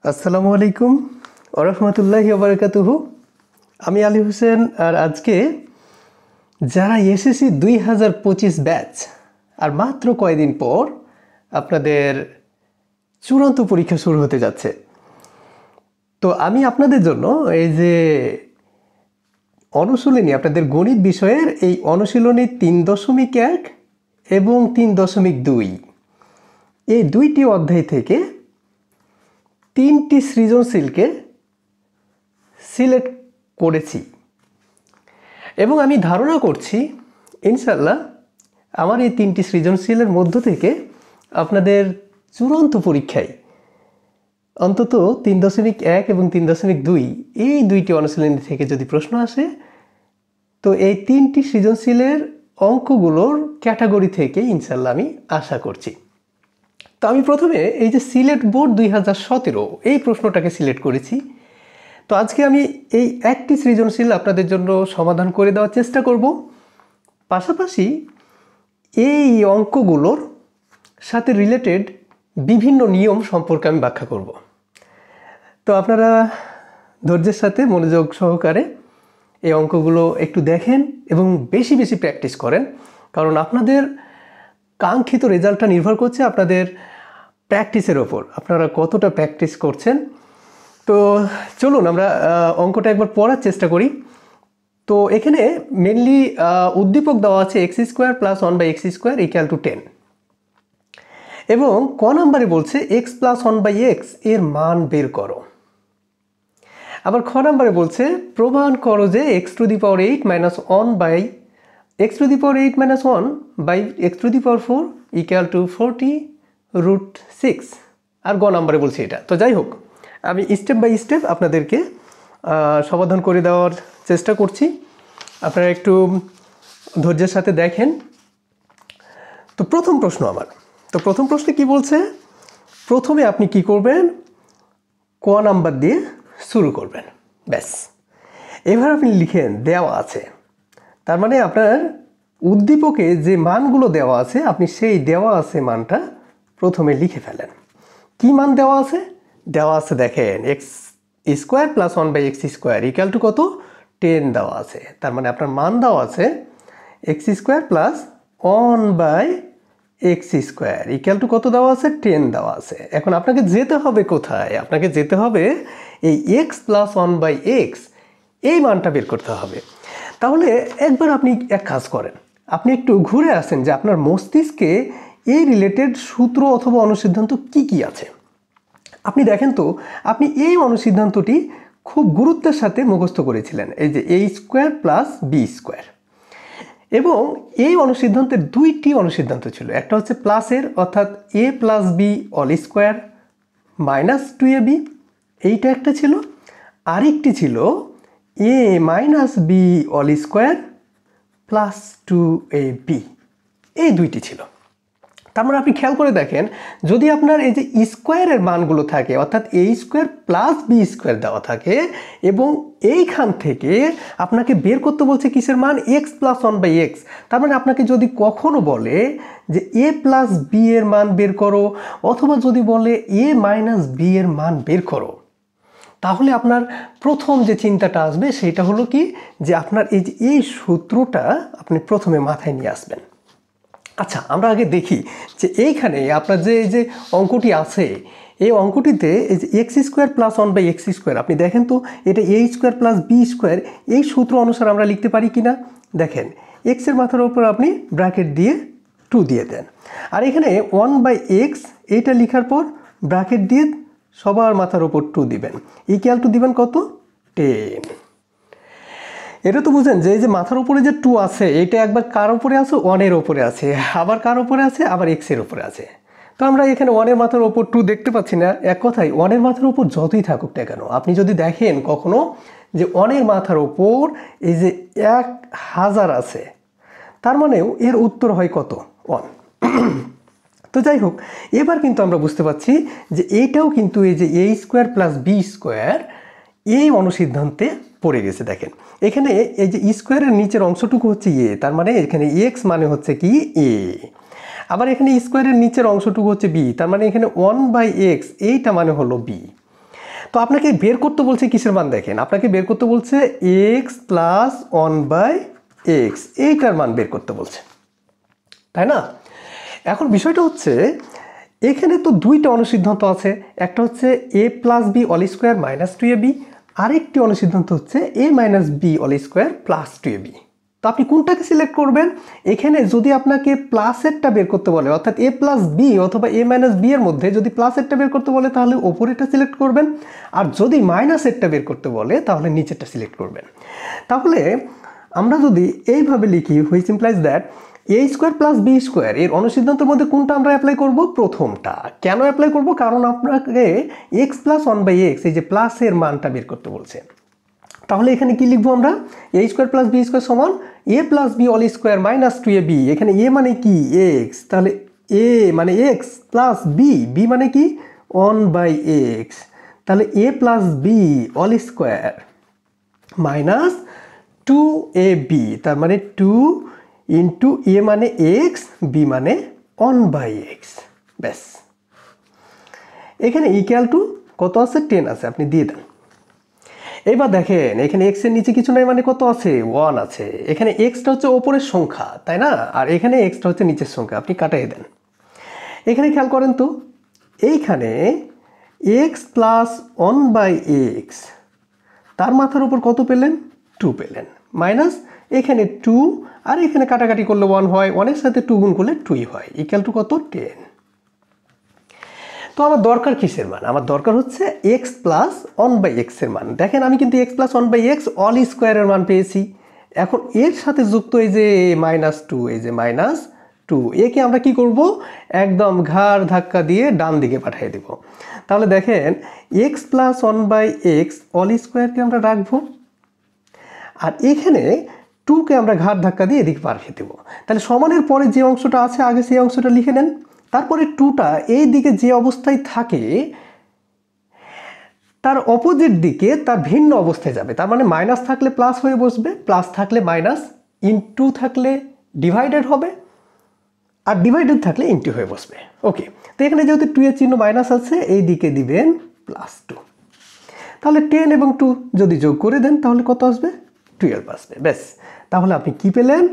আসসালামু আলাইকুম ওয়া রাহমাতুল্লাহি ওয়া বারাকাতুহু। আমি আলী হোসেন, আর আজকে যারা এসএসসি 2025 ব্যাচ আর মাত্র কয়েকদিন পর আপনাদের চূড়ান্ত পরীক্ষা শুরু হতে যাচ্ছে, তো আমি আপনাদের জন্য এই যে অনুশীলনী, আপনাদের গণিত বিষয়ের এই অনুশীলনী 3.1 এবং 3.2 এই দুইটি অধ্যায় থেকে 3টি সৃজনশীলকে সিলেক্ট করেছি এবং আমি ধারণা করছি ইনশাল্লাহ আমার এই 3টি সৃজনশীলের মধ্য থেকে আপনাদের চূড়ান্ত পরীক্ষায় অন্তত 3.1 এবং 3.2 এই দুইটি অনুশীলনী থেকে যদি প্রশ্ন আসে, তো এই 3টি সৃজনশীলের অঙ্কগুলোর ক্যাটাগরি থেকে ইনশাল্লাহ আমি আশা করছি। তো আমি প্রথমে এই যে সিলেট বোর্ড 2017 এই প্রশ্নটাকে সিলেক্ট করেছি। তো আজকে আমি এই একটি সৃজনশীল আপনাদের জন্য সমাধান করে দেওয়ার চেষ্টা করব, পাশাপাশি এই অঙ্কগুলোর সাথে রিলেটেড বিভিন্ন নিয়ম সম্পর্কে আমি ব্যাখ্যা করব। তো আপনারা ধৈর্যের সাথে মনোযোগ সহকারে এই অঙ্কগুলো একটু দেখেন এবং বেশি বেশি প্র্যাকটিস করেন, কারণ আপনাদের কাঙ্ক্ষিত রেজাল্টটা নির্ভর করছে আপনাদের প্র্যাকটিসের ওপর, আপনারা কতটা প্র্যাকটিস করছেন। তো চলুন আমরা অঙ্কটা একবার পড়ার চেষ্টা করি। তো এখানে মেনলি উদ্দীপক দেওয়া আছে x² + 1/x² = 10 এবং ক নম্বরে বলছে x + 1/x এর মান বের করো। আবার খ নম্বরে বলছে প্রমাণ করো যে x⁴ - 1 - 1/x⁴ = 40√6। আর গ নম্বরে বলছে এটা। তো যাই হোক, আমি স্টেপ বাই স্টেপ আপনাদেরকে সমাধান করে দেওয়ার চেষ্টা করছি, আপনারা একটু ধৈর্যের সাথে দেখেন। তো প্রথম প্রশ্ন আমার, তো প্রথম প্রশ্নে কি বলছে, প্রথমে আপনি কি করবেন, ক নাম্বার দিয়ে শুরু করবেন, ব্যাস। এবার আপনি লিখেন দেওয়া আছে, তার মানে আপনার উদ্দীপকে যে মানগুলো দেওয়া আছে আপনি সেই দেওয়া আছে মানটা প্রথমে লিখে ফেলেন। কি মান দেওয়া আছে? দেওয়া আছে দেখেন x² + 1/x² = কত? 10 দেওয়া আছে। তার মানে আপনার মান দেওয়া আছে x² + 1/x² = কত দেওয়া আছে? 10 দেওয়া আছে। এখন আপনাকে যেতে হবে কোথায়? আপনাকে যেতে হবে এই x + 1/x এই মানটা বের করতে হবে। তাহলে একবার আপনি এক কাজ করেন, আপনি একটু ঘুরে আসেন যে আপনার মস্তিষ্কে এই রিলেটেড সূত্র অথবা অনুসিদ্ধান্ত কি কি আছে। আপনি দেখেন তো, আপনি এই অনুসিদ্ধান্তটি খুব গুরুত্বের সাথে মুখস্থ করেছিলেন, এই যে a² + b²। এবং এই অনুসিদ্ধান্তের দুইটি অনুসিদ্ধান্ত ছিল, একটা হচ্ছে প্লাসের অর্থাৎ a + b² - 2ab, এইটা একটা ছিল। আরেকটি ছিল a - b² + 2ab, এই দুইটি ছিল। তার মানে আপনি খেয়াল করে দেখেন, যদি আপনার এই যে স্কোয়ারের মানগুলো থাকে অর্থাৎ a² + b² দেওয়া থাকে এবং এইখান থেকে আপনাকে বের করতে বলছে কিসের মান? x + 1/x। তার মানে আপনাকে যদি কখনো বলে যে a + b এর মান বের করো, অথবা যদি বলে a - b এর মান বের করো, তাহলে আপনার প্রথম যে চিন্তাটা আসবে সেটা হলো কি, যে আপনার এই যে এই সূত্রটা আপনি প্রথমে মাথায় নিয়ে আসবেন। আচ্ছা, আমরা আগে দেখি যে এইখানে আপনার যে এই যে অঙ্কটি আছে, এই অঙ্কটিতে এই যে x² + 1/x², আপনি দেখেন তো এটা a² + b² এই সূত্র অনুসারে আমরা লিখতে পারি কিনা। দেখেন x এর মাথার উপর আপনি ব্র্যাকেট দিয়ে 2 দিয়ে দেন, আর এখানে 1/x এইটা লেখার পর ব্র্যাকেট দিয়ে সবার মাথার উপর 2 দিবেন, = দিবেন কত? 10। এটা তো বুঝেন যে এই যে মাথার উপরে যে 2 আছে, এটা একবার কার উপরে আছে? 1 এর উপরে আছে, আবার কার উপরে আছে? আবার x এর উপরে আছে। তো আমরা এখানে 1 এর মাথার উপর 2 দেখতে পাচ্ছি না। এক কথায় 1 এর মাথার উপর যতই থাকুক না কেন, আপনি যদি দেখেন কখনো যে 1 এর মাথার উপর এই যে 1000 আছে, তার মানেও এর উত্তর হয় কত? 1। তো যাই হোক, এবার কিন্তু আমরা বুঝতে পারছি যে এইটাও কিন্তু এই যে a² + b² এই অনুসিদ্ধান্তে পড়ে গেছে। দেখেন এখানে এই যে স্কোয়ারের নিচের অংশটুকু হচ্ছে a, তার মানে এখানে x মানে হচ্ছে কি a। আবার এখানে স্কোয়ারের নিচের অংশটুকু হচ্ছে b, তার মানে এখানে 1/x এইটা মানে হলো b। তো আপনাকে বের করতে বলছে কিসের মান দেখেন, আপনাকে বের করতে বলছে এক্স প্লাস 1/x, এইটার মান বের করতে বলছে, তাই না? এখন বিষয়টা হচ্ছে এখানে তো দুইটা অনুসিদ্ধান্ত আছে, একটা হচ্ছে a plus b all square minus 2ab, আরেকটি অনুসিদ্ধান্ত হচ্ছে a minus b all square plus 2ab। তো আপনি কোনটাকে সিলেক্ট করবেন? এখানে যদি আপনাকে প্লাসেরটা বের করতে বলে, অর্থাৎ a প্লাস বি অথবা a মাইনাস বি এর মধ্যে যদি প্লাসেরটা বের করতে বলে তাহলে ওপরেরটা সিলেক্ট করবেন, আর যদি মাইনাসেরটা বের করতে বলে তাহলে নিচেরটা সিলেক্ট করবেন। তাহলে আমরা যদি এইভাবে লিখি, which implies that a square plus b square, এর অনুসিদ্ধান্তের মধ্যে কোনটা আমরা অ্যাপ্লাই করব? প্রথমটা। কেন অ্যাপ্লাই করব? কারণ আপনাকে এক্স প্লাস 1/x, এই যে প্লাসের মানটা বের করতে বলছে। তাহলে এখানে কি লিখবো আমরা? a square plus b square সমান a plus b all square minus 2ab। এখানে a মানে কি? x, তাহলে a মানে x প্লাস b মানে কি? 1/x, তাহলে a plus b all square minus 2ab, তার মানে 2 ইন্টু a মানে x, b মানে 1/x। ব্যাস, এখানে ইকুয়াল টু কত আছে? 10 আছে, আপনি দিয়ে দেন। এবার দেখেন এখানে x এর নিচে কিছু নাই, মানে কত আছে? 1 আছে। এখানে xটা হচ্ছে ওপরের সংখ্যা, তাই না? আর এখানে xটা হচ্ছে নিচের সংখ্যা, আপনি কাটাই দেন। এখানে খেয়াল করেন তো, এইখানে x প্লাস 1/x, তার মাথার উপর কত পেলেন? 2 পেলেন, মাইনাস এখানে 2, আর এখানে কাটাকাটি করলে 1 হয়, 1 এর সাথে 2 গুণ করলে 2 হয়, ইকুয়াল টু কত? 10। তো আমার দরকার কিসের মান? আমার দরকার হচ্ছে x প্লাস 1/x এর মান। দেখেন আমি কিন্তু x প্লাস 1/x অল স্কোয়ারের মান পেয়েছি। এখন এর সাথে যুক্ত এই যে -2, এই যে -2, একে আমরা কি করব? একদম ঘাড় ধাক্কা দিয়ে ডান দিকে পাঠিয়ে দেব। তাহলে দেখেন x প্লাস 1/x অল স্কোয়ারকে আমরা রাখবো, আর এখানে 2কে আমরা ঘাড় ধাক্কা দিয়ে এদিকে পাঠিয়ে দেবো। তাহলে সমানের পরে যে অংশটা আছে আগে সেই অংশটা লিখে নেন, তারপরে 2টা এই দিকে যে অবস্থায় থাকে তার অপোজিট দিকে তার ভিন্ন অবস্থায় যাবে। তার মানে মাইনাস থাকলে প্লাস হয়ে বসবে, প্লাস থাকলে মাইনাস, ইনটু থাকলে ডিভাইডেড হবে, আর ডিভাইডেড থাকলে ইনটু হয়ে বসবে। ওকে, তো এখানে যেহেতু 2 এর চিহ্ন মাইনাস আছে, এই দিকে দিবেন +2। তাহলে 10 এবং 2 যদি যোগ করে দেন তাহলে কত আসবে? 12 আসবে। ব্যাস, তাহলে আপনি কি পেলেন?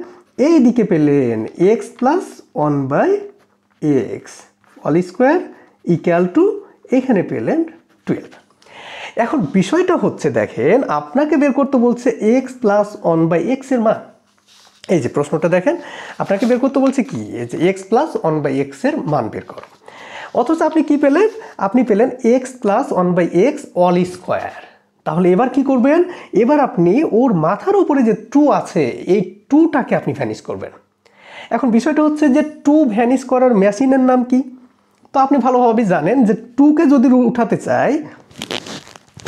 এই দিকে পেলেন x plus 1/x all square equal to, এখানে পেলেন 12। এখন বিষয়টা হচ্ছে দেখেন আপনাকে বের করতে বলছে x প্লাস 1/x এর মান। এই যে প্রশ্নটা দেখেন আপনাকে বের করতে বলছে কি? এই যে x প্লাস 1/x এর মান বের করো, অথচ আপনি কি পেলেন? আপনি পেলেন x plus 1/x all square. তাহলে এবার কি করবেন? এবার আপনি ওর মাথার উপরে যে 2 আছে, এই 2টাকে আপনি ভ্যানিশ করবেন। এখন বিষয়টা হচ্ছে যে 2 ভ্যানিশ করার মেশিনের নাম কি? তো আপনি ভালোভাবে জানেন যে 2কে যদি উঠাতে চাই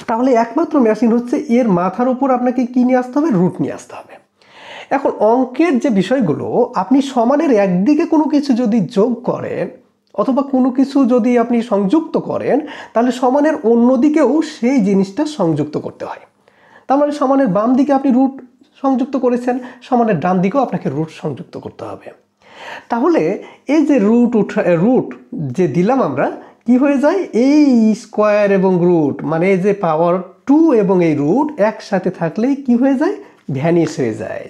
তাহলে একমাত্র মেশিন হচ্ছে এর মাথার উপর আপনাকে কি নিয়ে আসতে হবে? রুট নিয়ে আসতে হবে। এখন অঙ্কের যে বিষয়গুলো, আপনি সমানের একদিকে কোনো কিছু যদি যোগ করেন অথবা কোনো কিছু যদি আপনি সংযুক্ত করেন, তাহলে সমানের অন্যদিকেও সেই জিনিসটা সংযুক্ত করতে হয়। তার মানে সমানের বাম দিকে আপনি রুট সংযুক্ত করেছেন, সমানের ডান দিকেও আপনাকে রুট সংযুক্ত করতে হবে। তাহলে এই যে রুট যে দিলাম আমরা, কি হয়ে যায়? এই স্কোয়ার এবং রুট, মানে এই যে পাওয়ার 2 এবং এই রুট একসাথে থাকলেই কি হয়ে যায়? ভ্যানিশ হয়ে যায়।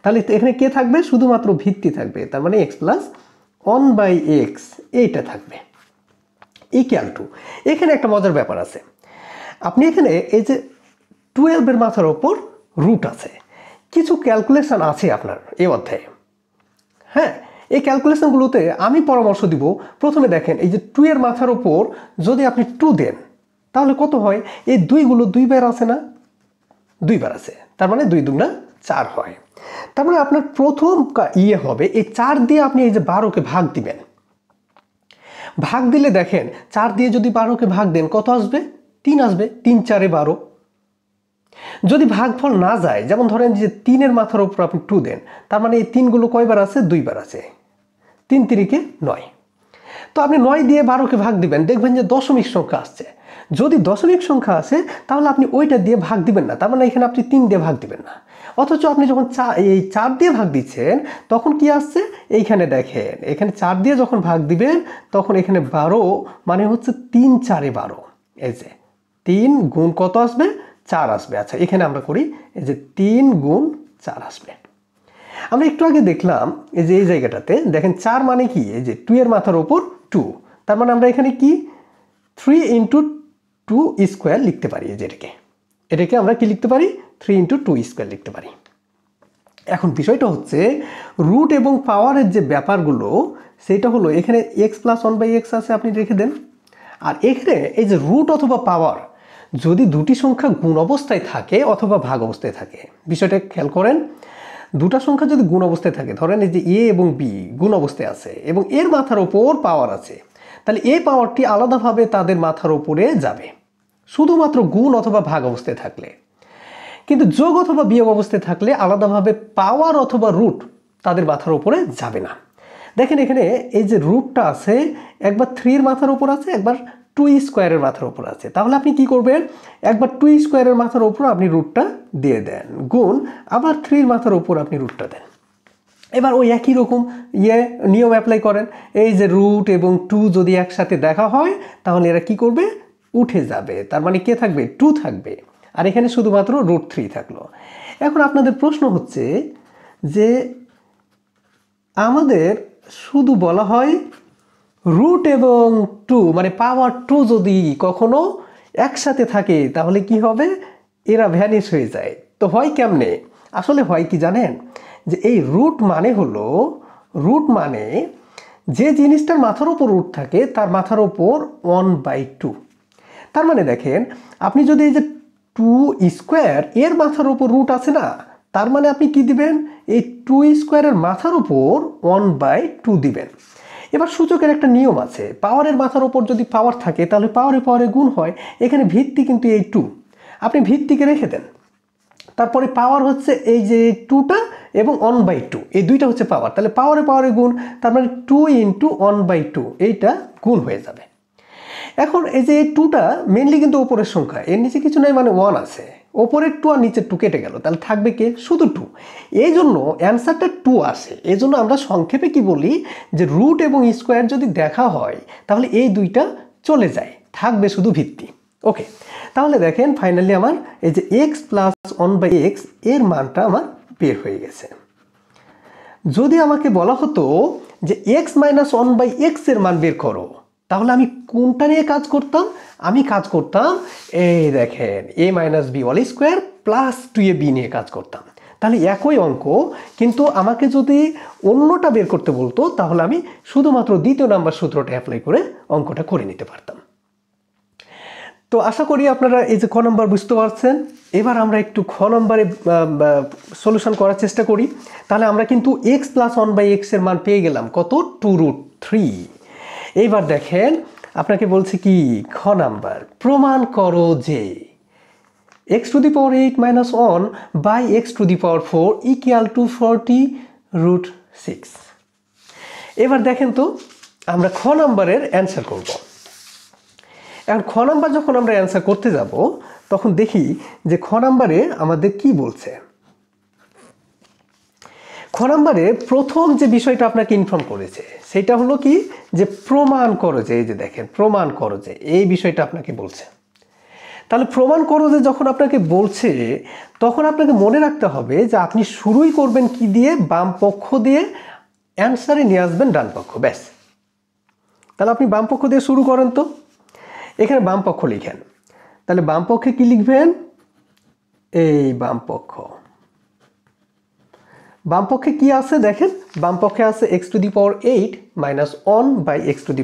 তাহলে এখানে কে থাকবে? শুধুমাত্র ভিত্তি থাকবে, তার মানে x প্লাস 1/x এইটা থাকবে ইকুয়াল টু। এখানে একটা মজার ব্যাপার আছে, আপনি এখানে এই যে 12 এর মাথার ওপর রুট আছে, কিছু ক্যালকুলেশন আছে আপনার এই অধ্যায়ে। হ্যাঁ, এই ক্যালকুলেশনগুলোতে আমি পরামর্শ দিব, প্রথমে দেখেন এই যে 2 এর মাথার ওপর যদি আপনি 2 দেন তাহলে কত হয়? এই 2গুলো 2 বার আছে না? 2 বার আছে, তার মানে 2 দুগুণা 4 হয়। তার মানে আপনার প্রথম হবে এই 4 দিয়ে আপনি এই যে 12কে ভাগ দিবেন। ভাগ দিলে দেখেন 4 দিয়ে যদি 12কে ভাগ দেন কত আসবে? 3 আসবে। 3 4 12। যদি ভাগফল না যায়, যেমন ধরেন যে 3 এর মাথার উপর আপনি 2 দেন, তার মানে এই 3গুলো কয়বার আছে? 2 বার আছে। 3 3 9। তো আপনি 9 দিয়ে 12কে ভাগ দিবেন, দেখবেন যে দশমিক সংখ্যা আসছে। যদি দশমিক সংখ্যা আসে তাহলে আপনি ওইটা দিয়ে ভাগ দিবেন না, তার মানে এখানে আপনি 3 দিয়ে ভাগ দিবেন না। অথচ আপনি যখন 4 দিয়ে ভাগ দিচ্ছেন তখন কি আসছে? এইখানে দেখেন, এখানে 4 দিয়ে যখন ভাগ দিবেন তখন এখানে 12, মানে হচ্ছে 3 4 12। এই যে 3 গুণ কত আসবে? 4 আসবে। আচ্ছা এখানে আমরা করি এই যে 3 গুণ 4 আসবে। আমরা একটু আগে দেখলাম এই যে এই জায়গাটাতে দেখেন 4 মানে কি? এই যে 2 এর মাথার উপর 2, তার মানে আমরা এখানে কি 3 ইন্টু 2 স্কোয়ার লিখতে পারি। এই যে এটাকে আমরা কি লিখতে পারি? 3 ইন্টু 2 স্কোয়ার লিখতে পারি। এখন বিষয়টা হচ্ছে রুট এবং পাওয়ারের যে ব্যাপারগুলো সেটা হলো এখানে x প্লাস 1/x আছে, আপনি রেখে দেন। আর এখানে এই যে রুট অথবা পাওয়ার যদি দুটি সংখ্যা গুণ অবস্থায় থাকে অথবা ভাগ অবস্থায় থাকে, বিষয়টা খেয়াল করেন। দুটা সংখ্যা যদি গুণ অবস্থায় থাকে, ধরেন এই যে a এবং b গুণ অবস্থায় আছে এবং এর মাথার ওপর পাওয়ার আছে, তাহলে এই পাওয়ারটি আলাদাভাবে তাদের মাথার ওপরে যাবে শুধুমাত্র গুণ অথবা ভাগ অবস্থায় থাকলে। কিন্তু যোগ অথবা বিয়োগ অবস্থায় থাকলে আলাদাভাবে পাওয়ার অথবা রুট তাদের মাথার উপরে যাবে না। দেখেন এখানে এই যে রুটটা আছে একবার 3 এর মাথার উপর আছে, একবার 2 স্কোয়ারের মাথার উপর আছে। তাহলে আপনি কি করবেন? একবার 2 স্কোয়ারের মাথার উপর আপনি রুটটা দিয়ে দেন, গুণ আবার 3 এর মাথার উপর আপনি রুটটা দেন। এবার ওই একই রকম নিয়ম অ্যাপ্লাই করেন। এই যে রুট এবং 2 যদি একসাথে দেখা হয় তাহলে এরা কি করবে? উঠে যাবে, তার মানে কে থাকবে? 2 থাকবে, আর এখানে শুধুমাত্র √3 থাকলো। এখন আপনাদের প্রশ্ন হচ্ছে যে আমাদের শুধু বলা হয় রুট এবং 2 মানে পাওয়ার 2 যদি কখনো একসাথে থাকে তাহলে কি হবে? এরা ভ্যানিশ হয়ে যায়। তো হয় কেমনে? আসলে হয় কি জানেন, যে এই রুট মানে যে জিনিসটার মাথার ওপর রুট থাকে তার মাথার ওপর 1/2। তার মানে দেখেন আপনি যদি এই যে 2 স্কোয়ার এর মাথার উপর রুট আছে না, তার মানে আপনি কি দিবেন? এই 2 স্কোয়ারের মাথার উপর 1/2 দিবেন। এবার সূচকের একটা নিয়ম আছে, পাওয়ারের মাথার উপর যদি পাওয়ার থাকে তাহলে পাওয়ারে গুণ হয়। এখানে ভিত্তি কিন্তু এই 2, আপনি ভিত্তিকে রেখে দেন। তারপরে পাওয়ার হচ্ছে এই যে 2টা এবং 1/2, এই দুইটা হচ্ছে পাওয়ার, তাহলে পাওয়ারে গুণ, তার মানে 2 ইন্টু 1/2 এইটা গুণ হয়ে যাবে। এখন এই যে 2টা মেনলি কিন্তু ওপরের সংখ্যা, এর নিচে কিছু নাই, মানে 1 আছে। ওপরের 2 আর নিচের 2 কেটে গেল, তাহলে থাকবে কে? শুধু 2। এই জন্য অ্যান্সারটা 2 আসে। এই জন্য আমরা সংক্ষেপে কি বলি যে রুট এবং স্কোয়ার যদি দেখা হয় তাহলে এই দুইটা চলে যায়, থাকবে শুধু ভিত্তি। ওকে, তাহলে দেখেন ফাইনালি আমার এই যে x প্লাস 1/x এর মানটা আমার বের হয়ে গেছে। যদি আমাকে বলা হতো যে x মাইনাস 1/x এর মান বের করো, তাহলে আমি কোনটা নিয়ে কাজ করতাম? আমি কাজ করতাম এই দেখেন a minus b whole square plus 2ab নিয়ে কাজ করতাম। তাহলে একই অঙ্ক, কিন্তু আমাকে যদি অন্যটা বের করতে বলতো তাহলে আমি শুধুমাত্র দ্বিতীয় নাম্বার সূত্রটা অ্যাপ্লাই করে অঙ্কটা করে নিতে পারতাম। তো আশা করি আপনারা এই যে ক নম্বর বুঝতে পারছেন। এবার আমরা একটু খ নম্বরে সলিউশন করার চেষ্টা করি। তাহলে আমরা কিন্তু x প্লাস 1/x এর মান পেয়ে গেলাম কত? 2√3। এইবার দেখেন আপনাকে বলছে কি, খ নাম্বার, প্রমাণ করো যে x⁸ 1 by x⁴ equal to 40√6। এবার দেখেন তো আমরা খ নাম্বারের অ্যান্সার করব। এখন খ নাম্বার যখন আমরা অ্যান্সার করতে যাব তখন দেখি যে খ নাম্বারে আমাদের কি বলছে। খ নাম্বারে প্রথম যে বিষয়টা আপনাকে ইনফর্ম করেছে সেটা হলো কি, যে প্রমাণ করো যে, এই যে দেখেন প্রমাণ করো যে, এই বিষয়টা আপনাকে বলছে। তাহলে প্রমাণ করো যে যখন আপনাকে বলছে তখন আপনাকে মনে রাখতে হবে যে আপনি শুরুই করবেন কি দিয়ে? বাম পক্ষ দিয়ে, অ্যান্সারে নিয়ে আসবেন ডান পক্ষ, ব্যাস। তাহলে আপনি বাম পক্ষ দিয়ে শুরু করেন। তো এখানে বাম পক্ষ লিখেন, তাহলে বাম পক্ষে কি লিখবেন? এই বাম পক্ষে কি আছে দেখেন, বাম পক্ষে আছে x⁸ মাইনাস 1/x⁴,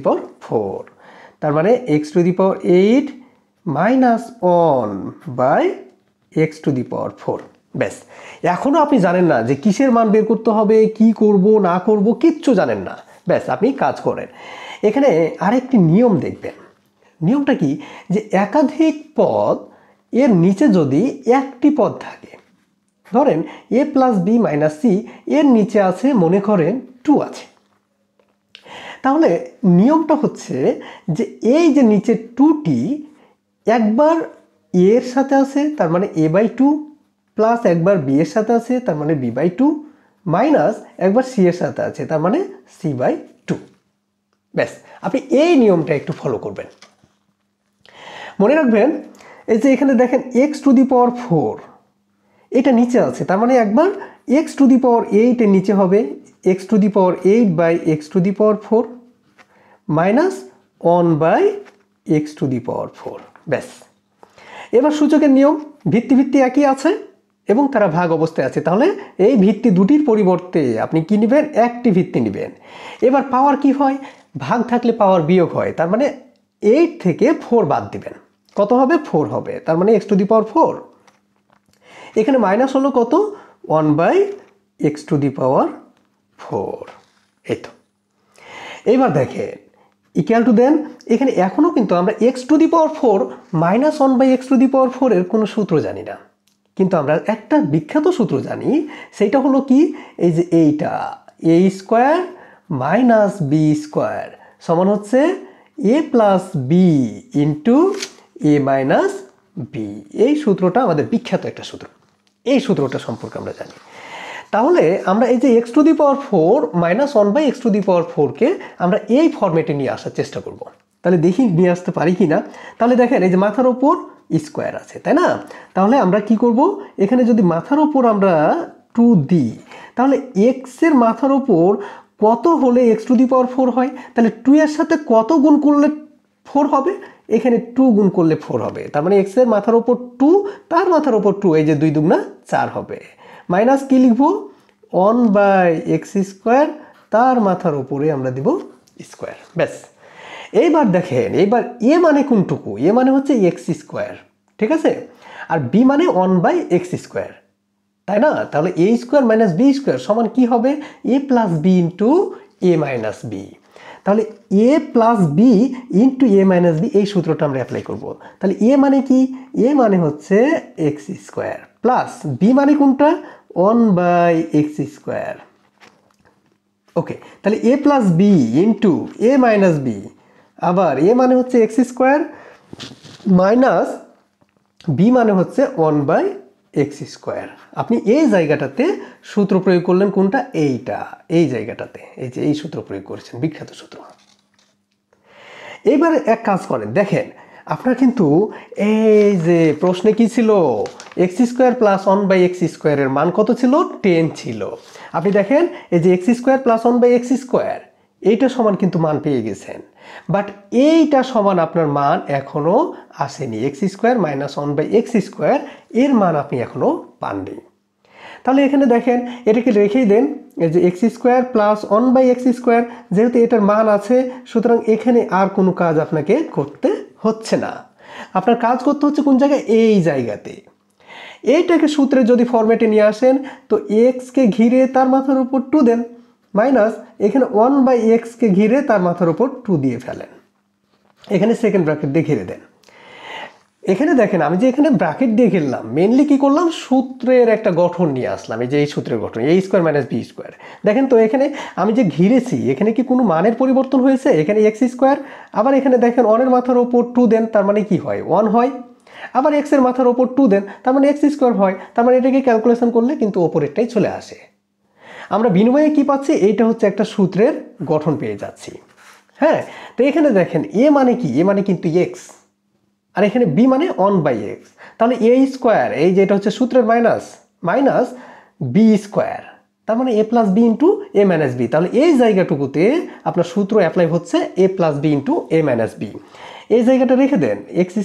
তার মানে x⁸ মাইনাস 1/x⁴। ব্যাস, এখনো আপনি জানেন না যে কিসের মান বের করতে হবে, কি করব না করব, কিচ্ছু জানেন না। ব্যাস আপনি কাজ করেন। এখানে আরেকটি নিয়ম দেখবেন। নিয়মটা কি, যে একাধিক পদ এর নিচে যদি একটি পদ থাকে, ধরেন a plus b minus c এর নিচে আছে মনে করেন 2 আছে, তাহলে নিয়মটা হচ্ছে যে এই যে নিচে 2টি একবার a এর সাথে আছে তার মানে a/2, প্লাস একবার b এর সাথে আছে তার মানে b/2, মাইনাস একবার c এর সাথে আছে তার মানে c/2। ব্যাস আপনি এই নিয়মটা একটু ফলো করবেন। মনে রাখবেন এই যে এখানে দেখেন x⁴, এটা নিচে আছে, তার মানে একবার x⁴ এর নিচে হবে x⁴ মাইনাস 1/x⁴। ব্যাস। এবার সূচকের নিয়ম, ভিত্তি ভিত্তি একই আছে এবং তারা ভাগ অবস্থায় আছে, তাহলে এই ভিত্তি দুটির পরিবর্তে আপনি কি নেবেন, একটি ভিত্তি নেবেন। এবার পাওয়ার কি হয়, ভাগ থাকলে পাওয়ার বিয়োগ হয়, তার মানে 8 থেকে 4 বাদ দিবেন, কত হবে, 4 হবে, তার মানে x⁴। এখানে মাইনাস হলো কত, 1/x⁴। এই তো। এইবার দেখেন ইকুয়াল টু দেন, এখানে এখনও কিন্তু আমরা x⁴ মাইনাস 1/x⁴ এর কোনো সূত্র জানি না, কিন্তু আমরা একটা বিখ্যাত সূত্র জানি, সেইটা হলো কি, এই যে এইটা a² মাইনাস b² সমান হচ্ছে a plus b into a minus b. এই সূত্রটা আমাদের বিখ্যাত একটা সূত্র, এই সূত্রটা সম্পর্কে আমরা জানি। তাহলে আমরা এই যে x⁴ মাইনাস 1/x⁴ আমরা এই ফরম্যাটে নিয়ে আসার চেষ্টা করব। তাহলে দেখি নিয়ে আসতে পারি কি না। তাহলে দেখেন এই যে মাথার ওপর স্কোয়ার আছে, তাই না, তাহলে আমরা কি করব, এখানে যদি মাথার ওপর আমরা 2 দিই, তাহলে x এর মাথার ওপর কত হলে x⁴ হয়, তাহলে 2 এর সাথে কত গুণ করলে 4 হবে, এখানে 2 গুণ করলে 4 হবে, তার মানে x এর মাথার ওপর 2, তার মাথার ওপর 2, এই যে 2 দুগুণা 4 হবে, মাইনাস কি লিখবো, 1/x², তার মাথার উপরে আমরা দিব স্কোয়ার। ব্যাস। এইবার দেখেন, এইবার এ মানে কোনটুকু, এ মানে হচ্ছে x², ঠিক আছে, আর বি মানে 1/x², তাই না, তাহলে a² মাইনাস b² সমান কি হবে, a plus b into a minus b. তাহলে a plus b into a minus b, এই সূত্রটা আমরা অ্যাপ্লাই করব। তাহলে a মানে কি, a মানে হচ্ছে x² প্লাস বি মানে কোনটা, 1/x²। ওকে, তাহলে a plus b into a minus b, আবার a মানে হচ্ছে x² মাইনাস বি মানে হচ্ছে 1/x²। আপনি এই জায়গাটাতে সূত্র প্রয়োগ করলেন কোনটা, এইটা, এই জায়গাটাতে, এই যে এই সূত্র প্রয়োগ করেছেন, বিখ্যাত সূত্র। এইবার এক কাজ করেন, দেখেন আপনার কিন্তু এই যে প্রশ্নে কি ছিল, x² প্লাস 1/x² এর মান কত ছিল, 10 ছিল। আপনি দেখেন এই যে x² প্লাস 1/x², এইটা সমান কিন্তু মান পেয়ে গেছেন, বাট এইটা সমান আপনার মান এখনো আসেনি, x² মাইনাস 1/x² এর মান আপনি এখনো পাননি। তাহলে এখানে দেখেন এটাকে রেখেই দেন, এই যে x² প্লাস 1/x², যেহেতু এটার মান আছে, সুতরাং এখানে আর কোনো কাজ আপনাকে করতে হচ্ছে না, আপনার কাজ করতে হচ্ছে কোন জায়গায়, এই জায়গাতে। এইটাকে সূত্রে যদি ফরম্যাটে নিয়ে আসেন, তো x-কে ঘিরে তার মাথার উপর 2 দেন, মাইনাস এখানে 1/x-কে ঘিরে তার মাথার উপর 2 দিয়ে ফেলেন, এখানে সেকেন্ড ব্র্যাকেট দিয়ে ঘিরে দেন। এখানে দেখেন আমি যে এখানে ব্র্যাকেট দিয়ে ঘিরলাম, মেনলি কি করলাম, সূত্রের একটা গঠন নিয়ে আসলাম, এই যে এই সূত্রের গঠন a² মাইনাস b²। দেখেন তো এখানে আমি যে ঘিরেছি, এখানে কি কোনো মানের পরিবর্তন হয়েছে, এখানে x², আবার এখানে দেখেন 1 এর মাথার ওপর 2 দেন, তার মানে কি হয়, 1 হয়, আবার x এর মাথার ওপর 2 দেন, তার মানে x² হয়, তার মানে এটাকে ক্যালকুলেশন করলে কিন্তু ওপরেরটাই চলে আসে। আমরা বিনিময়ে কি পাচ্ছি, এইটা হচ্ছে একটা সূত্রের গঠন পেয়ে যাচ্ছি। হ্যাঁ, তো এখানে দেখেন a মানে কি, a মানে কিন্তু x, আর এখানে b মানে 1/x, তাহলে a², এই যে এটা হচ্ছে সূত্রের মাইনাস, মাইনাস b², তার মানে a plus b into a minus b. তাহলে এই জায়গাটুকুতে আপনার সূত্র অ্যাপ্লাই হচ্ছে a plus b into a minus b. এই জায়গাটা রেখে দেন, x²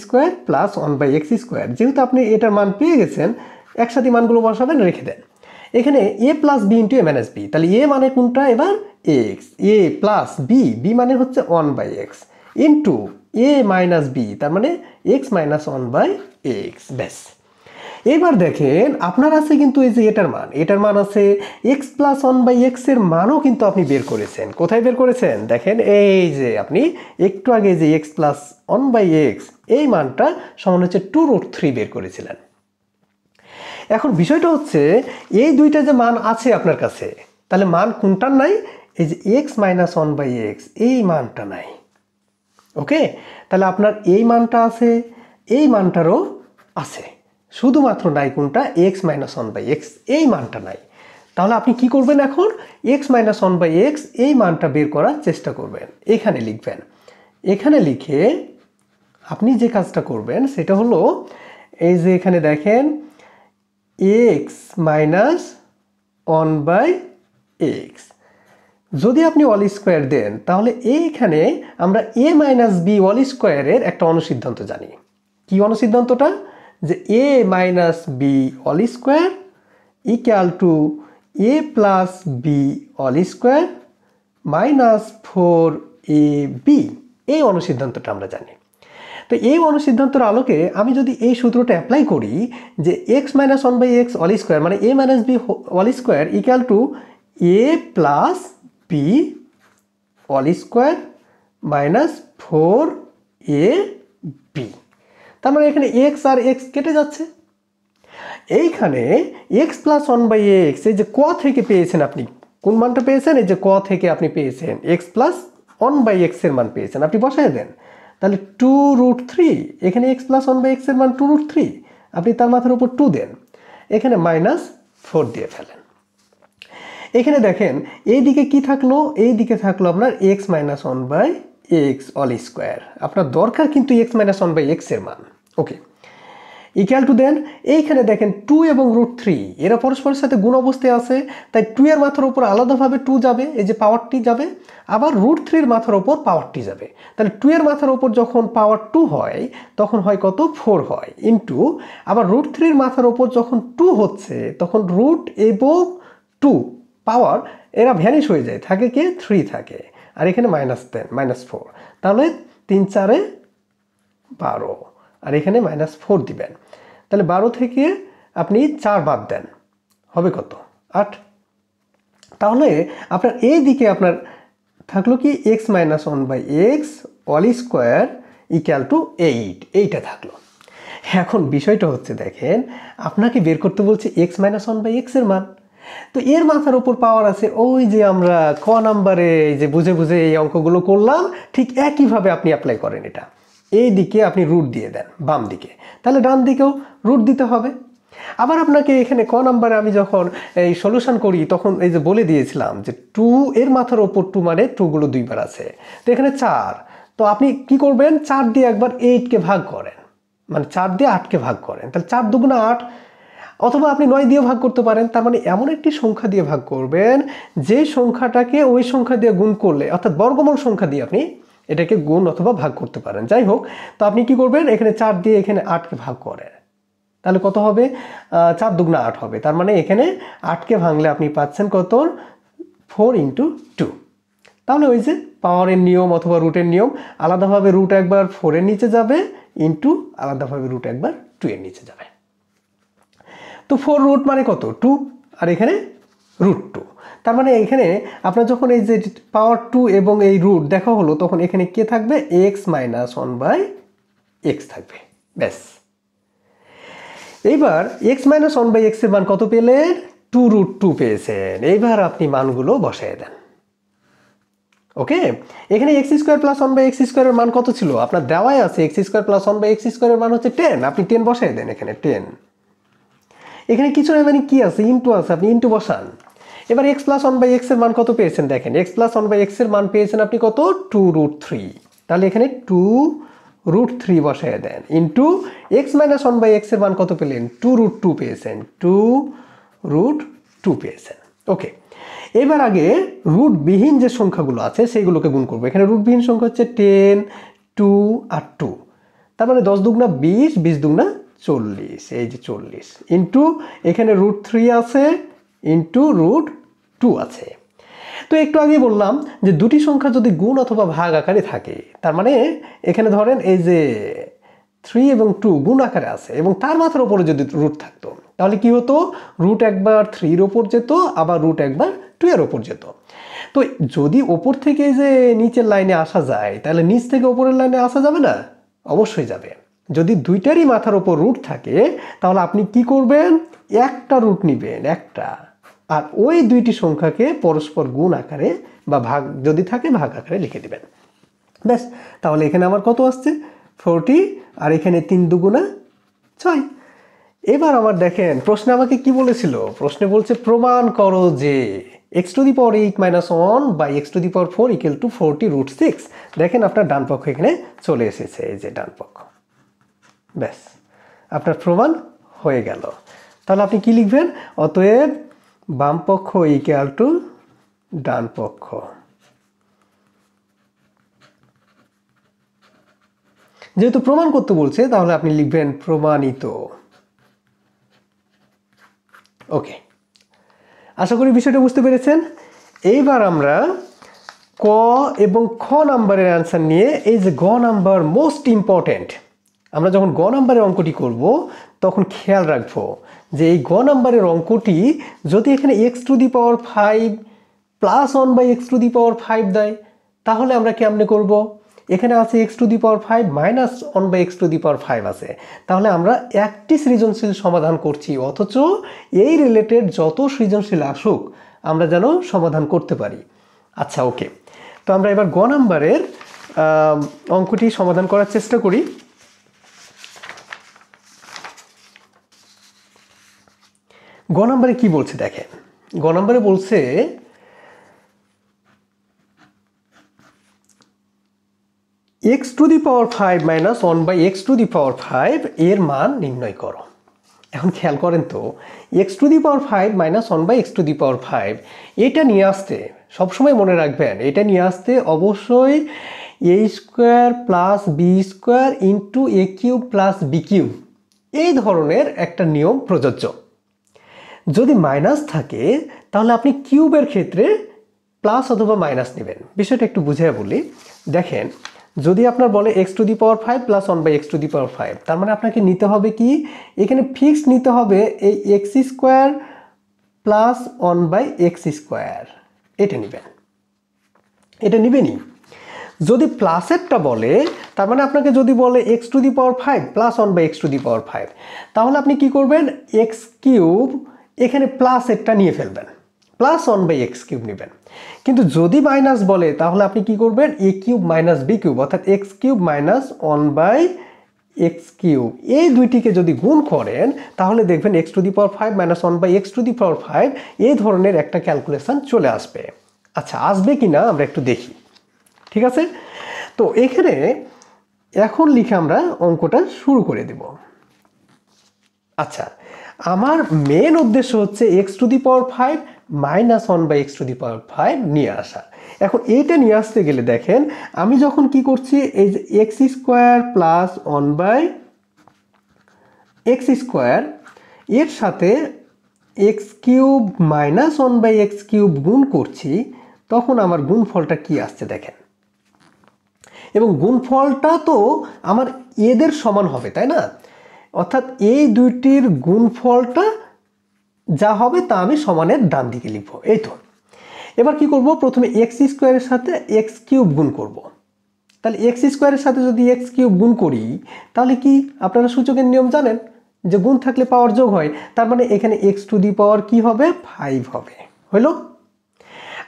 প্লাস 1/x², যেহেতু আপনি এটার মান পেয়ে গেছেন, একসাথে মানগুলো বসাবেন, রেখে দেন। এখানে a plus b into a minus b, তাহলে a মানে কোনটা এবার, x, a plus b, b মানে হচ্ছে 1/x into a minus B, তার মানে x মাইনাস 1/x। ব্যাস। এবার দেখেন আপনার আছে কিন্তু এই যে এটার মান আছে, x প্লাস 1/x এর মানও কিন্তু আপনি বের করেছেন। কোথায় বের করেছেন, দেখেন এই যে আপনি একটু আগে যে x প্লাস 1/x এই মানটা সমান হচ্ছে 2√3 বের করেছিলেন। এখন বিষয়টা হচ্ছে এই দুইটা যে মান আছে আপনার কাছে, তাহলে মান কোনটার নাই, এই যে x মাইনাস 1/x এই মানটা নাই। ওকে, তাহলে আপনার এই মানটা আছে, এই মানটারও আছে, শুধুমাত্র নাই কোনটা, x মাইনাস 1/x এই মানটা নাই। তাহলে আপনি কি করবেন, এখন x মাইনাস 1/x এই মানটা বের করার চেষ্টা করবেন, এখানে লিখবেন, এখানে লিখে আপনি যে কাজটা করবেন সেটা হলো এই যে এখানে দেখেন এক্স মাইনাস 1/x, যদি আপনি অল স্কোয়ার দেন তাহলে এইখানে আমরা এ মাইনাস বি অল স্কোয়ারের একটা অনুসিদ্ধান্ত জানি। কি অনুসিদ্ধান্তটা? যে a minus b all square equal to a plus b all square minus 4ab, এই অনুসিদ্ধান্তটা আমরা জানি। তো এই অনুসিদ্ধান্তের আলোকে আমি যদি এই সূত্রটা অ্যাপ্লাই করি যে x minus 1/x all square মানে a minus b all square equal to a plus b all square minus 4ab, তার মানে এখানে এক্স আর এক্স কেটে যাচ্ছে। এইখানে এক্স প্লাস 1/x, এই যে ক থেকে পেয়েছেন আপনি, কোন মানটা পেয়েছেন? এই যে ক থেকে আপনি পেয়েছেন এক্স প্লাস 1/x এর মান পেয়েছেন, আপনি বসায় দেন। তাহলে 2√3, এখানে এক্স প্লাস 1/x এর মান 2√3, আপনি তার মাথার উপর 2 দেন, এখানে -4 দিয়ে ফেলেন। এখানে দেখেন এইদিকে কি থাকলো? এইদিকে থাকলো আপনার x minus 1/x all square. আপনার দরকার কিন্তু এক্স মাইনাস 1/x এর মান। ওকে, ইকুয়াল টু দেন এইখানে দেখেন 2 এবং √3 এরা পরস্পরের সাথে গুণ অবস্থায় আছে, তাই 2 এর মাথার উপর আলাদাভাবে 2 যাবে, এই যে পাওয়ারটি যাবে, আবার √3 এর মাথার উপর পাওয়ারটি যাবে। তাহলে 2 এর মাথার উপর যখন পাওয়ার 2 হয় তখন হয় কত? 4 হয়, ইন্টু আবার √3 এর মাথার উপর যখন 2 হচ্ছে তখন রুট এবং 2 পাওয়ার এরা ভ্যানিশ হয়ে যায়, থাকে কি? 3 থাকে, আর এখানে -4, তাহলে 3 4 12, আর এখানে -4 দিবেন। তাহলে 12 থেকে আপনি 4 বাদ দেন, হবে কত? 8। তাহলে আপনার এই দিকে আপনার থাকলো কি x minus 1/x all square equal two 8, এইটা থাকলো। এখন বিষয়টা হচ্ছে দেখেন আপনাকে বের করতে বলছে এক্স মাইনাস 1/x এর মান। তো এর মাথার উপর পাওয়ার আছে ওই যে আমরা ক নাম্বারে যে বুঝে বুঝে এই অঙ্কগুলো করলাম, ঠিক একইভাবে আপনি অ্যাপ্লাই করেন এটা। এই দিকে আপনি রুট দিয়ে দেন বাম দিকে, তাহলে ডান দিকেও রুট দিতে হবে। আবার আপনাকে এখানে ক নাম্বারে আমি যখন এই সলিউশন করি তখন এই যে বলে দিয়েছিলাম যে 2 এর মাথার ওপর 2 মানে 2 গুলো 2 বার আছে, তো এখানে 4, তো আপনি কি করবেন? 4 দিয়ে একবার 8কে ভাগ করেন, মানে 4 দিয়ে 8কে ভাগ করেন, তাহলে 4 দুগুণা 8, অথবা আপনি 9 দিয়ে ভাগ করতে পারেন। তার মানে এমন একটি সংখ্যা দিয়ে ভাগ করবেন যে সংখ্যাটাকে ওই সংখ্যা দিয়ে গুণ করলে, অর্থাৎ বর্গমূল সংখ্যা দিয়ে আপনি এটাকে গুণ অথবা ভাগ করতে পারেন। যাই হোক, তো আপনি কি করবেন? এখানে 4 দিয়ে এখানে 8কে ভাগ করেন, তাহলে কত হবে? 4 দুগুণা 8 হবে। তার মানে এখানে 8কে ভাঙলে আপনি পাচ্ছেন কত? 4 × 2। তাহলে ওই যে পাওয়ারের নিয়ম অথবা রুটের নিয়ম, আলাদাভাবে রুট একবার 4 এর নিচে যাবে, ইন্টু আলাদাভাবে রুট একবার 2 এর নিচে যাবে। তো 4 রুট মানে কত? 2, আর এখানে √2। তার মানে এখানে আপনার যখন এই যে পাওয়ার 2 এবং এই রুট দেখা হলো তখন এখানে কে থাকবে? এক্স মাইনাস 1/x থাকবে, ব্যাস। এইবার এক্স মাইনাস 1/x এর মান কত পেলেন? 2√2 পেয়েছেন। এইবার আপনি মানগুলো বসায় দেন। ওকে, এখানে x² + 1/x² এর মান কত ছিল? আপনার দেওয়াই আছে x² + 1/x² এর মান হচ্ছে 10, আপনি 10 বসায় দেন এখানে 10। এখানে কিছু না, মানে কি আছে? ইন্টু আছে, আপনি ইন্টু বসান। এবার x + 1/x এর মান কত পেয়েছেন? দেখেন x + 1/x এর মান পেয়েছেন আপনি কত? 2√3। তাহলে এখানে 2√3 বসায় দেন, ইন্টু x - 1/x এর মান কত পেলেন? 2√2 পেয়েছেন, 2√2 পেয়েছেন। ওকে, এবার আগে রুটবিহীন যে সংখ্যাগুলো আছে সেগুলোকে গুণ করবো। এখানে রুটবিহীন সংখ্যা হচ্ছে 10, 2 আর 2, তার মানে 10 দুগুণা 20, 20 দুগুণা 40, এই যে 40, ইন্টু এখানে √3 আছে, ইন্টু √2 আছে। তো একটু আগে বললাম যে দুটি সংখ্যা যদি গুণ অথবা ভাগ আকারে থাকে, তার মানে এখানে ধরেন এই যে 3 এবং 2 গুণ আকারে আছে এবং তার মাথার উপরে যদি রুট থাকতো তাহলে কি হতো? রুট একবার 3 এর উপর যেত, আবার রুট একবার 2 এর উপর যেত। তো যদি ওপর থেকে যে নিচের লাইনে আসা যায় তাহলে নিচ থেকে ওপরের লাইনে আসা যাবে না? অবশ্যই যাবে। যদি দুইটারই মাথার উপর রুট থাকে তাহলে আপনি কি করবেন? একটা রুট নেবেন, একটা, আর ওই দুইটি সংখ্যাকে পরস্পর গুণ আকারে বা ভাগ যদি থাকে ভাগ আকারে লিখে দিবেন, ব্যাস। তাহলে এখানে আমার কত আসছে? 40, আর এখানে 3 দুগুণা 6। এবার আমার দেখেন প্রশ্নে আমাকে কি বলেছিল? প্রশ্নে বলছে প্রমাণ করো যে x to the power 8 minus 1 by x to the power 4 equal to 40√6। দেখেন আপনার ডান পক্ষ এখানে চলে এসেছে, এই যে ডান পক্ষ। ব্যাস, আপনার প্রমাণ হয়ে গেল। তাহলে আপনি কি লিখবেন? অতএব বাম পক্ষ ইকুয়াল টু ডান পক্ষ। যেহেতু প্রমাণ করতে বলছে তাহলে আপনি লিখবেন প্রমাণিত। ওকে, আশা করি বিষয়টা বুঝতে পেরেছেন। এইবার আমরা ক এবং খ নাম্বারের অ্যান্সার নিয়ে, এই যে গ নাম্বার মোস্ট ইম্পর্টেন্ট। আমরা যখন গ নাম্বারের অঙ্কটি করব তখন খেয়াল রাখবো যে এই গ নাম্বারের অঙ্কটি যদি এখানে x to the power 5 plus 1 by x to the power 5 দেয়, তাহলে আমরা কেমনে করব? এখানে আছে x to the power 5 minus 1 by x to the power 5 আছে, তাহলে আমরা একটি সৃজনশীল সমাধান করছি, অথচ এই রিলেটেড যত সৃজনশীল আসুক আমরা যেন সমাধান করতে পারি। আচ্ছা, ওকে, তো আমরা এবার গ নাম্বারের অঙ্কটি সমাধান করার চেষ্টা করি। গ নাম্বারে কি বলছে দেখেন। গ নাম্বারে বলছে x to the power 5 minus 1 by x to the power 5 এর মান নির্ণয় করো। এখন খেয়াল করেন তো, x to the power 5 minus 1 by x to the power 5 এটা নিয়ে আসতে সবসময় মনে রাখবেন, এটা নিয়ে আসতে অবশ্যই a square plus b square into a cube plus b cube এই ধরনের একটা নিয়ম প্রযোজ্য। যদি মাইনাস থাকে তাহলে আপনি কিউবের ক্ষেত্রে প্লাস অথবা মাইনাস নেবেন। বিষয়টা একটু বুঝিয়ে বলি। দেখেন, যদি আপনার বলে x to the power 5 plus 1 by x to the power 5, তার মানে আপনাকে নিতে হবে কি, এখানে ফিক্সড নিতে হবে এই x square plus 1 by x square, এটা নেবেন, এটা নেবেনই। যদি প্লাসেরটা বলে, তার মানে আপনাকে যদি বলে x to the power 5 plus 1 by x to the power 5, তাহলে আপনি কি করবেন, x কিউব এখানে প্লাসেরটা নিয়ে ফেলবেন, প্লাস 1 বাই x কিউব নেবেন। কিন্তু যদি মাইনাস বলে তাহলে আপনি কি করবেন, a cube minus b cube অর্থাৎ x cube minus 1 by x cube এই দুইটিকে যদি গুণ করেন তাহলে দেখবেন x to the power 5 minus 1 by x to the power 5 এই ধরনের একটা ক্যালকুলেশন চলে আসবে। আচ্ছা, আসবে কি না আমরা একটু দেখি, ঠিক আছে? তো এখানে এখন লিখে আমরা অঙ্কটা শুরু করে দেব। আচ্ছা, আমার মেন উদ্দেশ্য হচ্ছে x to the power 5 minus 1 by x to the power 5 নিয়ে আসা। এখন এইটা নিয়ে আসতে গেলে দেখেন আমি যখন কি করছি, এই যে x square plus 1 by x square এর সাথে x cube minus 1 by x cube গুণ করছি, তখন আমার গুণফলটা কি আসছে দেখেন। এবং গুণফলটা তো আমার এদের সমান হবে, তাই না? অর্থাৎ এই দুইটির গুণফলটা যা হবে তা আমি সমানের ডান দিকে লিখব, এই তো। এবার কি করব, প্রথমে এক্স স্কোয়ারের সাথে এক্স কিউব গুণ করব। তাহলে এক্স স্কোয়ারের সাথে যদি এক্স কিউব গুণ করি তাহলে কি, আপনারা সূচকের নিয়ম জানেন যে গুণ থাকলে পাওয়ার যোগ হয়, তার মানে এখানে এক্স টু দি পাওয়ার কি হবে, 5 হবে, হইল।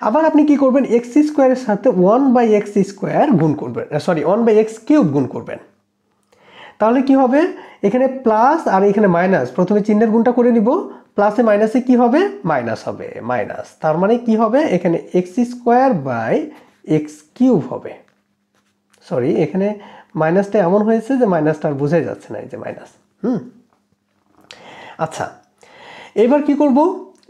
আবার আপনি কি করবেন, এক্স স্কোয়ারের সাথে 1 বাই এক্স স্কোয়ার গুণ করবেন, সরি 1 বাই এক্স কিউব গুণ করবেন। তাহলে কি হবে, এখানে প্লাস আর এখানে মাইনাস, প্রথমে চিহ্নের গুণটা করে নিব, প্লাসে মাইনাসে কি হবে, মাইনাস হবে, মাইনাস। তার মানে কি হবে, এখানে x square by x cube হবে। সরি, এখানে মাইনাসটা এমন হয়েছে যে মাইনাসটা আর বোঝাই যাচ্ছে না, এই যে মাইনাস। আচ্ছা, এবার কি করব,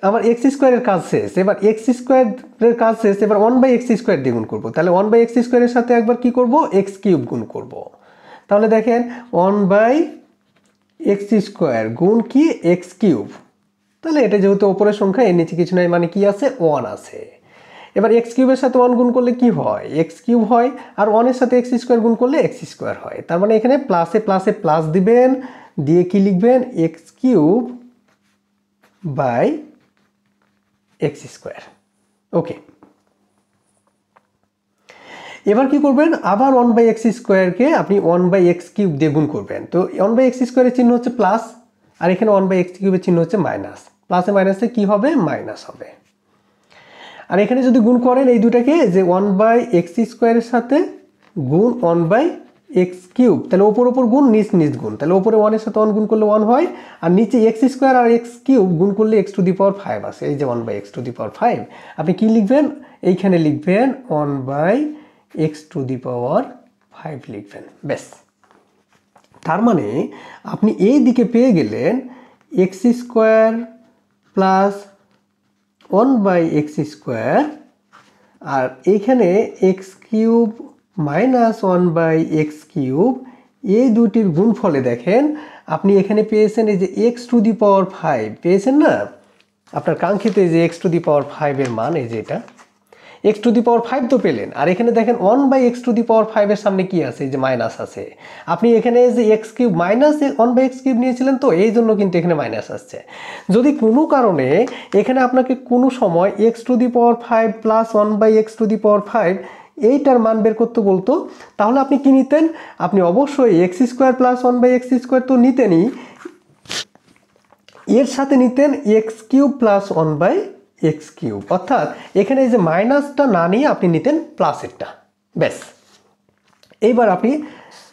আমার এক্স স্কোয়ারের কাজ শেষ, এবার এক্স স্কোয়ারের কাজ শেষ, এবার 1 বাই এক্স স্কোয়ার দিয়ে গুণ করবো। তাহলে 1 বাই এক্স স্কোয়ারের সাথে একবার কি করব, এক্স কিউব গুণ করব। তাহলে দেখেন 1 বাই এক্স স্কোয়ার গুণ কি, এক্স কিউব। তাহলে এটা যেহেতু ওপরের সংখ্যা, এর নিচে কিছু নাই, মানে কি আছে, 1 আছে। এবার এক্স কিউবের সাথে 1 গুণ করলে কি হয়, এক্স কিউব হয়, আর 1 এর সাথে এক্স স্কোয়ার গুণ করলে এক্স স্কোয়ার হয়। তার মানে এখানে প্লাসে প্লাসে প্লাস দিবেন, দিয়ে কি লিখবেন, x cube by x square. Okay, এবার কি করবেন, আবার 1 বাই এক্স স্কোয়ারকে আপনি 1 বাই এক্স কিউব দিয়ে গুণ করবেন। তো 1 বাই এক্স স্কোয়ারের চিহ্ন হচ্ছে প্লাস, আর এখানে 1 বাই এক্স কিউবের চিহ্ন হচ্ছে মাইনাস। প্লাসে মাইনাসে কি হবে, মাইনাস হবে। আর এখানে যদি গুণ করেন এই দুটাকে, যে 1 বাই এক্স স্কোয়ারের সাথে গুণ 1 বাই এক্স কিউব, তাহলে ওপর ওপর গুণ নিচ নিচ গুণ, তাহলে ওপরে 1 এর সাথে 1 গুণ করলে 1 হয়, আর নিচে এক্স স্কোয়ার আর এক্স কিউব গুণ করলে এক্স টু দি পাওয়ার 5 আছে, এই যে 1/x টু দি পাওয়ার 5। আপনি কি লিখবেন, এইখানে লিখবেন 1/x টু দি পাওয়ার 5 লিখবেন, ব্যাস। তার মানে আপনি এই দিকে পেয়ে গেলেন x square plus 1/x square, আর এইখানে x cube minus 1/x cube, এই দুটির গুণফলে দেখেন আপনি এখানে পেয়েছেন এই যে এক্স টু দি পাওয়ার 5 পেয়েছেন না, আপনার কাঙ্ক্ষিত এই যে এক্স টু দি পাওয়ার 5 এর মান এই যে এটা এক্স টু দি পাওয়ার 5 তো পেলেন, আর এখানে দেখেন 1/x টু দি পাওয়ার 5 এর সামনে কি আছে, এই যে মাইনাস আছে। আপনি এখানে যে x cube minus 1/x cube নিয়েছিলেন, তো এই জন্য কিন্তু এখানে মাইনাস আসছে। যদি কোনো কারণে এখানে আপনাকে কোনো সময় x to the power 5 plus 1/x to the power 5 এইটার মান বের করতে বলতো, তাহলে আপনি কি নিতেন, আপনি অবশ্যই x square plus 1/x square তো নিতেনই, এর সাথে নিতেন x cube plus 1/x cube, অর্থাৎ এখানে এই যে মাইনাসটা না নিয়ে আপনি নিতেন প্লাসেরটা, ব্যাস। এইবার আপনি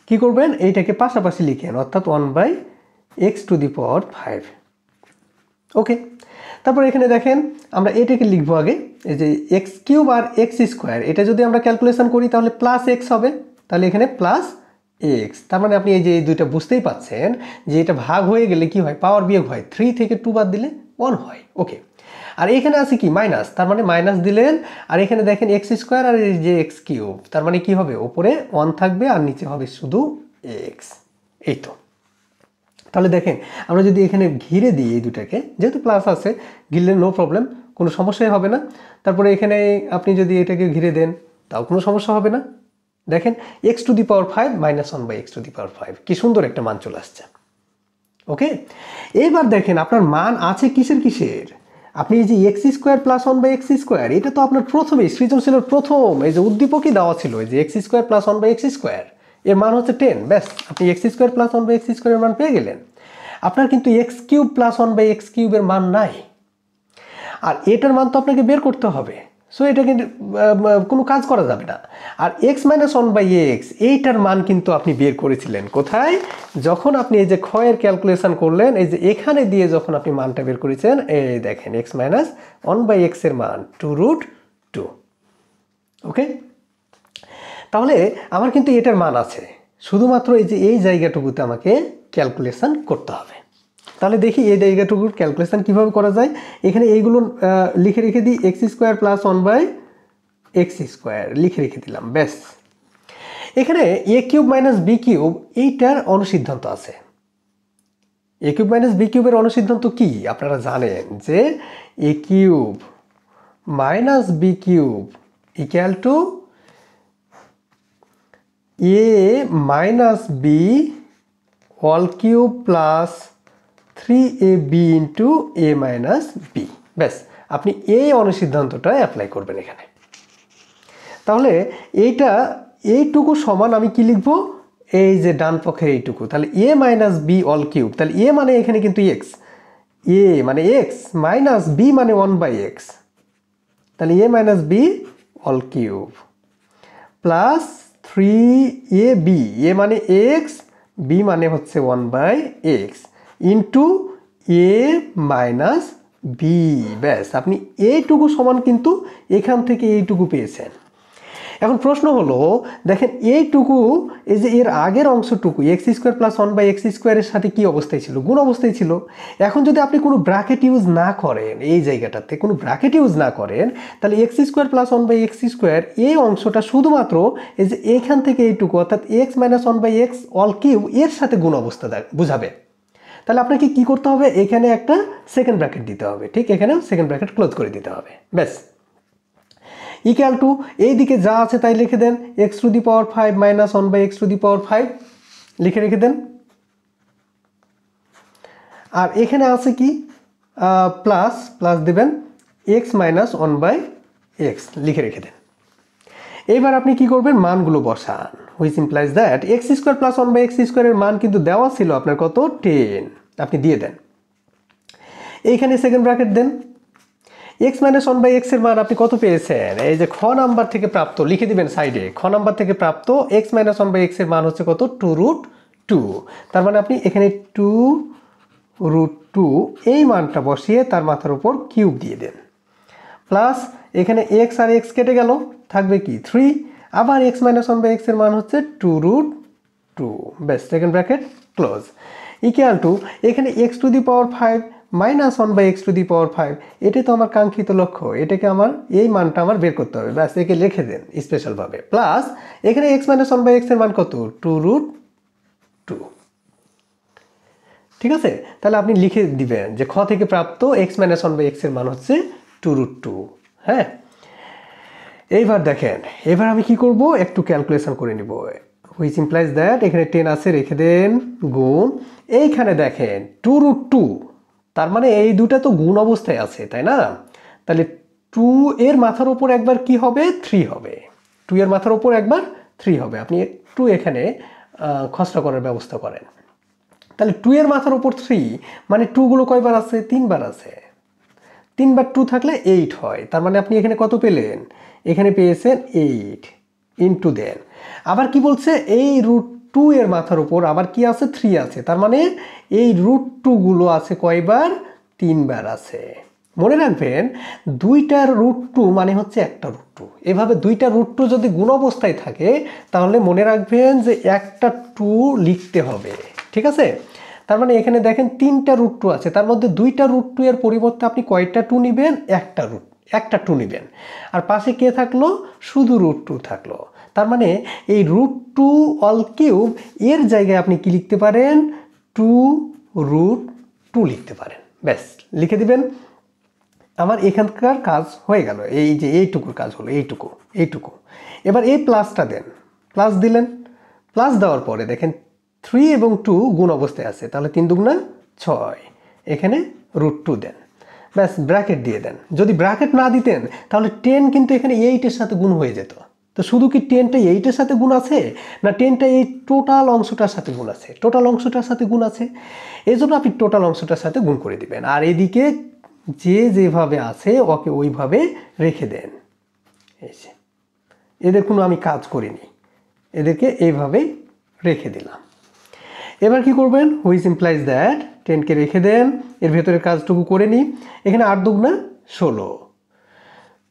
কি করবেন, এইটাকে পাশাপাশি লিখেন, অর্থাৎ 1/x টু দি পাওয়ার 5। ওকে, তারপর এখানে দেখেন আমরা এটাকে লিখবো আগে, এই যে এক্স কিউব আর এক্স স্কোয়ার, এটা যদি আমরা ক্যালকুলেশন করি তাহলে প্লাস এক্স হবে, তাহলে এখানে প্লাস এক্স। তার মানে আপনি এই যে এই দুইটা বুঝতেই পাচ্ছেন যে এটা ভাগ হয়ে গেলে কি হয়, পাওয়ার বিয়োগ হয়, 3 থেকে 2 বাদ দিলে 1 হয়। ওকে, আর এখানে আছে কি মাইনাস, তার মানে মাইনাস দিলেন, আর এখানে দেখেন এক্স স্কোয়ার আর এই যে এক্স কিউব, তার মানে কি হবে, ওপরে 1 থাকবে আর নিচে হবে শুধু এক্স। এই তো, তাহলে দেখেন আমরা যদি এখানে ঘিরে দিই এই দুটাকে, যেহেতু প্লাস আছে ঘিরলে নো প্রবলেম, কোনো সমস্যাই হবে না। তারপরে এখানে আপনি যদি এটাকে ঘিরে দেন তাও কোনো সমস্যা হবে না। দেখেন x to the power 5 minus 1/x to the power 5, কি সুন্দর একটা মান চলে আসছে। ওকে, এইবার দেখেন আপনার মান আছে কিসের কিসের, আপনি এই যে x square plus 1/x square, এটা তো আপনার প্রথমেই সৃজনশীলের প্রথম এই যে উদ্দীপকই দেওয়া ছিল, এই যে x square plus 1/x square, এর মান হচ্ছে 10, ব্যাস। আপনি এক্স স্কোয়ার প্লাস 1/x স্কোয়ারের মান পেয়ে গেলেন। আপনার কিন্তু এক্স কিউব প্লাস 1/x কিউবের মান নাই, আর এটার মান তো আপনাকে বের করতে হবে, সো এটা কিন্তু কোনো কাজ করা যাবে না। আর এক্স মাইনাস 1/x এইটার মান কিন্তু আপনি বের করেছিলেন কোথায়, যখন আপনি এই যে ক্ষয়ের ক্যালকুলেশন করলেন, এই যে এখানে দিয়ে যখন আপনি মানটা বের করেছেন, এই দেখেন এক্স মাইনাস 1/x এর মান 2√2। ওকে, তাহলে আমার কিন্তু এটার মান আছে, শুধুমাত্র এই যে এই জায়গাটুকুতে আমাকে ক্যালকুলেশন করতে হবে। তাহলে দেখি এই জায়গাটুকুর ক্যালকুলেশন কিভাবে করা যায়। এখানে এইগুলো লিখে রেখে দিই, x square plus 1/x square লিখে রেখে দিলাম, ব্যাস। এখানে এ কিউব মাইনাস বি কিউব এইটার অনুসিদ্ধান্ত আছে। এ কিউব মাইনাস বি কিউবের অনুসিদ্ধান্ত কি আপনারা জানেন, যে a cube minus b cube equal to a minus b all cube plus 3ab into a minus b, ব্যাস। আপনি এই অনুসিদ্ধান্তটা অ্যাপ্লাই করবেন এখানে। তাহলে এইটুকু সমান আমি কি লিখব, এই যে ডান পক্ষের এইটুকু, তাহলে a minus b all cube, তাহলে এ মানে এখানে কিন্তু এক্স, এ মানে এক্স মাইনাস বি মানে 1/x, তাহলে a minus b all cube plus 3ab, a মানে এক্স, বি মানে হচ্ছে 1/x into a minus b, ব্যাস। আপনি এইটুকু সমান কিন্তু এখান থেকে এইটুকু পেয়েছেন। এখন প্রশ্ন হলো, দেখেন এইটুকু এই যে এর আগের অংশটুকু এক্স স্কোয়ার প্লাস 1/x স্কোয়ারের সাথে কি অবস্থায় ছিল, গুণ অবস্থায় ছিল। এখন যদি আপনি কোনো ব্র্যাকেট ইউজ না করেন, এই জায়গাটাতে কোনো ব্র্যাকেট ইউজ না করেন, তাহলে x square plus 1/x square এই অংশটা শুধুমাত্র এই যে এইখান থেকে এইটুকু, অর্থাৎ x minus 1/x all cube এর সাথে গুণ অবস্থা বুঝাবে। তাহলে আপনাকে কি করতে হবে, এখানে একটা সেকেন্ড ব্র্যাকেট দিতে হবে, ঠিক এখানেও সেকেন্ড ব্র্যাকেট ক্লোজ করে দিতে হবে, ব্যাস। ইকুয়াল টু এই দিকে যা আছে তাই লিখে দেন, x to the power 5 minus 1/x to the power 5 লিখে রেখে দেন। আর এখানে আছে কি প্লাস দেবেন এক্স মাইনাস 1/x লিখে রেখে দেন। এইবার আপনি কি করবেন, মানগুলো বসান, which implies that x square plus 1/x স্কোয়ারের মান কিন্তু দেওয়া ছিল আপনার কত, 10, আপনি দিয়ে দেন। এইখানে সেকেন্ড ব্র্যাকেট দেন। এক্স মাইনাস ওয়ান বাই এক্সের মান আপনি কত পেয়েছেন? এই যে খ নাম্বার থেকে প্রাপ্ত, লিখে দিবেন সাইডে, খ নাম্বার থেকে প্রাপ্ত এক্স মাইনাস ওয়ান বাই এক্সের মান হচ্ছে কত? 2√2। তার মানে আপনি এখানে 2√2 এই মানটা বসিয়ে তার মাথার উপর কিউব দিয়ে দেন, প্লাস এখানে এক্স আর এক্স কেটে গেল, থাকবে কি 3, আবার এক্স মাইনাস ওয়ান বাই এক্সের মান হচ্ছে 2√2, ব্যাস, second bracket close, equal to এখানে x to the power 5 minus 1 by x to the power 5, এটাই তো আমার কাঙ্ক্ষিত লক্ষ্য, এটাকে আমার এই মানটা আমার বের করতে হবে, ব্যাস, একে লিখে দেন স্পেশালভাবে, প্লাস এখানে এক্স মাইনাস 1 বাই এক্সের মান কত? 2√2। ঠিক আছে, তাহলে আপনি লিখে দিবেন যে খ থেকে প্রাপ্ত এক্স মাইনাস 1 বাই এক্সের মান হচ্ছে 2√2। হ্যাঁ, এইবার দেখেন, এবার আমি কি করব? একটু ক্যালকুলেশন করে নিব, হুইচ ইমপ্লাইজ দ্যাট এখানে 10 আছে, রেখে দেন, গুণ, এইখানে দেখেন 2√2, তার মানে এই দুটা তো গুণ অবস্থায় আছে, তাই না? তাহলে 2 এর মাথার উপর একবার কি হবে? 3 হবে, 2 এর মাথার উপর একবার 3 হবে, আপনি একটু এখানে খসড়া করার ব্যবস্থা করেন। তাহলে 2 এর মাথার উপর 3 মানে 2 গুলো কয়বার আছে? 3 বার আছে, 3 বার 2 থাকলে 8 হয়, তার মানে আপনি এখানে কত পেলেন? এখানে পেয়েছেন 8, ইনটু দেন, আবার কি বলছে? এই √2 এর মাথার উপর আবার কি আছে? 3 আছে, তার মানে এই √2 গুলো আছে কয়বার? 3 বার আছে। মনে রাখবেন, দুইটা √2 মানে হচ্ছে একটা √2, এভাবে দুইটা √2 যদি গুণ অবস্থায় থাকে তাহলে মনে রাখবেন যে একটা 2 লিখতে হবে, ঠিক আছে? তার মানে এখানে দেখেন 3টা √2 আছে, তার মধ্যে 2টা √2 এর পরিবর্তে আপনি কয়টা 2 নেবেন? একটা 2 নেবেন, আর পাশে কে থাকলো? শুধু √2 থাকলো, তার মানে এই √2 অল কিউব এর জায়গায় আপনি কি লিখতে পারেন? 2√2 লিখতে পারেন, ব্যাস, লিখে দিবেন। আমার এখানকার কাজ হয়ে গেল, এই যে এইটুকুর কাজ হলো, এইটুকু। এবার এই প্লাসটা দেন, প্লাস দিলেন, প্লাস দেওয়ার পরে দেখেন 3 এবং 2 গুণ অবস্থায় আছে, তাহলে 3 দুগুণা 6, এখানে √2 দেন, ব্যাস, ব্র্যাকেট দিয়ে দেন। যদি ব্র্যাকেট না দিতেন তাহলে 10 কিন্তু এখানে 8 এর সাথে গুণ হয়ে যেত, তো শুধু কি 10টা 8 এর সাথে গুণ আছে, না 10টা এই টোটাল অংশটার সাথে গুণ আছে? টোটাল অংশটার সাথে গুণ আছে, এই জন্য আপনি টোটাল অংশটার সাথে গুণ করে দিবেন, আর এদিকে যে যেভাবে আছে ওকে ওইভাবে রেখে দেন। এই যে এদের কোনো আমি কাজ করিনি, এদেরকে এইভাবে রেখে দিলাম। এবার কি করবেন? হুইচ ইমপ্লাইজ দ্যাট 10কে রেখে দেন, এর ভেতরে কাজটুকু করে নিই। এখানে 8 দুগুণা 16,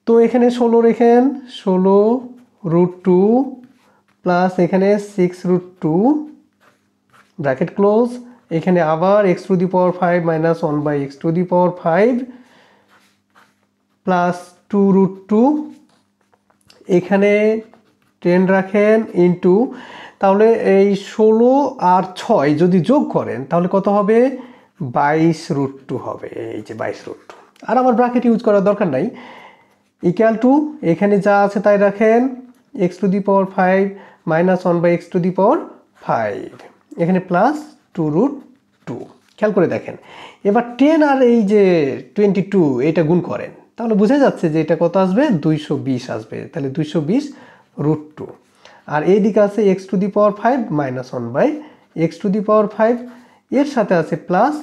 তো এখানে 16 রেখেন, 16√2 প্লাস এখানে 6√2, ব্র্যাকেট ক্লোজ, এখানে আবার x to the power 5 minus 1 by x to the power 5 plus 2√2, এখানে 10 রাখেন, ইনটু, তাহলে এই 16 আর 6 যদি যোগ করেন তাহলে কত হবে? 22√2 হবে, এই যে 22√2, আর আমার ব্র্যাকেট ইউজ করার দরকার নাই, ইকুয়াল টু এখানে যা আছে তাই রাখেন, x to the power 5 minus 1 by x to the power 5, এখানে প্লাস 2√2, খেয়াল করে দেখেন। এবার 10 আর এই যে 22 এটা গুণ করেন, তাহলে বোঝা যাচ্ছে যে এটা কত আসবে? 220 আসবে, তাহলে 220√2, আর এই দিকে আছে x to the power 5 minus 1 by x to the power 5, এর সাথে আছে প্লাস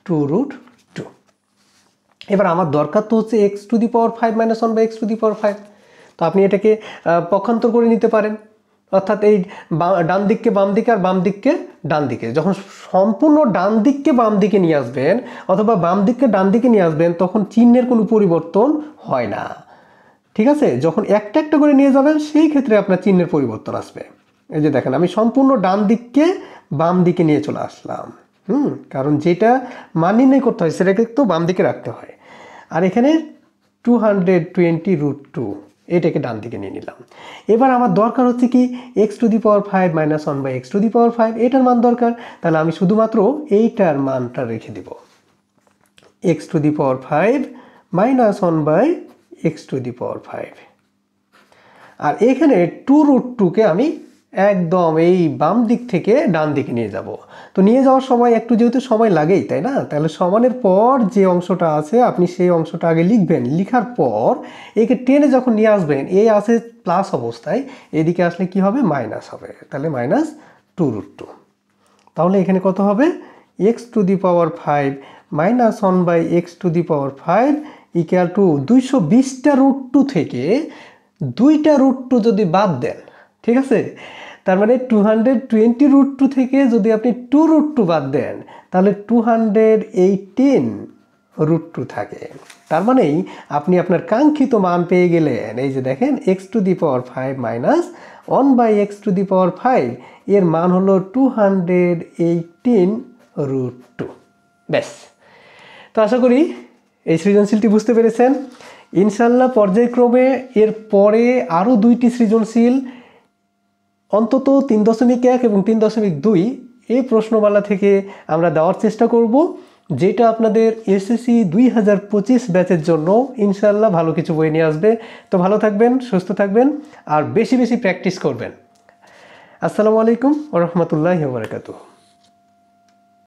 2√2। এবার আমার দরকার তো হচ্ছে x to the power 5 minus 1 by x to the power 5, তো আপনি এটাকে পক্ষান্তর করে নিতে পারেন, অর্থাৎ এই ডান দিককে বাম দিকে আর বাম দিককে ডান দিকে, যখন সম্পূর্ণ ডান দিককে বাম দিকে নিয়ে আসবেন অথবা বাম দিককে ডান দিকে নিয়ে আসবেন তখন চিহ্নের কোনো পরিবর্তন হয় না, ঠিক আছে? যখন একটা একটা করে নিয়ে যাবেন সেই ক্ষেত্রে আপনার চিহ্নের পরিবর্তন আসবে। এই যে দেখেন, আমি সম্পূর্ণ ডান দিককে বাম দিকে নিয়ে চলে আসলাম, কারণ যেটা মান নির্ণয় করতে হয় সেটাকে তো বাম দিকে রাখতে হয়, আর এখানে 220√2 এটাকে ডান দিকে নিয়ে নিলাম। এবার আমার দরকার হচ্ছে কি? X to the power 5 minus 1 by x to the power 5, এটার মান দরকার, তাহলে আমি শুধুমাত্র এইটার মানটা রেখে দিব, x to the power 5 minus 1 by x to the power 5, আর এখানে 2√2কে আমি একদম এই বাম দিক থেকে ডান দিকে নিয়ে যাব, তো নিয়ে যাওয়ার সময় একটু যেহেতু সময় লাগেই, তাই না? তাহলে সমানের পর যে অংশটা আছে আপনি সেই অংশটা আগে লিখবেন, লিখার পর একে টেনে যখন নিয়ে আসবেন, এই আছে প্লাস অবস্থায়, এদিকে আসলে কি হবে? মাইনাস হবে, তাহলে মাইনাস 2√2, তাহলে এখানে কত হবে? X to the power 5 minus 1 by x to the power 5, equal to 220টা রুট টু থেকে 2টা রুট টু যদি বাদ দেন, ঠিক আছে, তার মানে 220 রুট টু থেকে যদি আপনি 2 রুট টু বাদ দেন তাহলে 218 রুট টু থাকে। তার মানেই আপনি আপনার কাঙ্ক্ষিত মান পেয়ে গেলেন। এই যে দেখেন x to the power 5 minus 1/x to the power 5 এর মান হলো 218 রুট টু। ব্যাস। তো আশা করি এই সৃজনশীলটি বুঝতে পেরেছেন। ইনশাল্লাহ পর্যায়ক্রমে এর পরে আরও 2টি সৃজনশীল অন্তত 3.1 এবং 3.2 এই প্রশ্নমালা থেকে আমরা দেওয়ার চেষ্টা করব, যেটা আপনাদের এসএসসি 2025 ব্যাচের জন্য ইনশাল্লাহ ভালো কিছু বই নিয়ে আসবে। তো ভালো থাকবেন, সুস্থ থাকবেন আর বেশি বেশি প্র্যাকটিস করবেন। আসসালামু আলাইকুম ওয়া রাহমাতুল্লাহি ওয়া বারাকাতুহু।